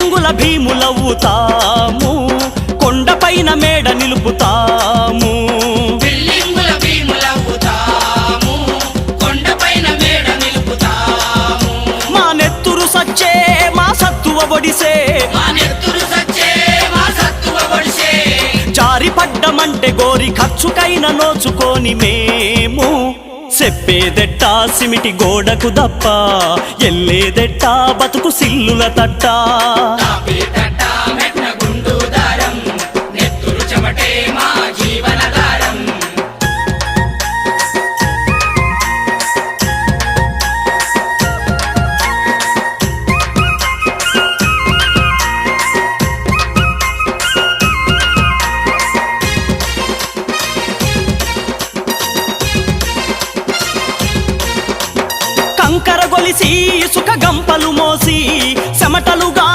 రంగుల భీములవుతాము, కొండపైన మేడ నిలుపుతాము. బిల్లింగుల భీములవుతాము, కొండపైన మేడ నిలుపుతాము. మా నెత్తురు సచ్చే మా సత్తువ ఒడిసే, మా నెత్తురు సచ్చే మా సత్తువ ఒడిసే. జారి పడ్డమంటే గోరి ఖర్చుకైన నోచుకొని మేము చెప్పేదెట్టా సిమిటి గోడకు దప్ప, ఎల్లేదెట్టా బతుకు సిల్లుల తట్ట. తాపేటట్ట మెట్న గుండు దారం, నెత్తురు చెమటే మా జీవనధారం. కంకర గొలిసి ఇసుక గంపలు మోసి చెమటలుగా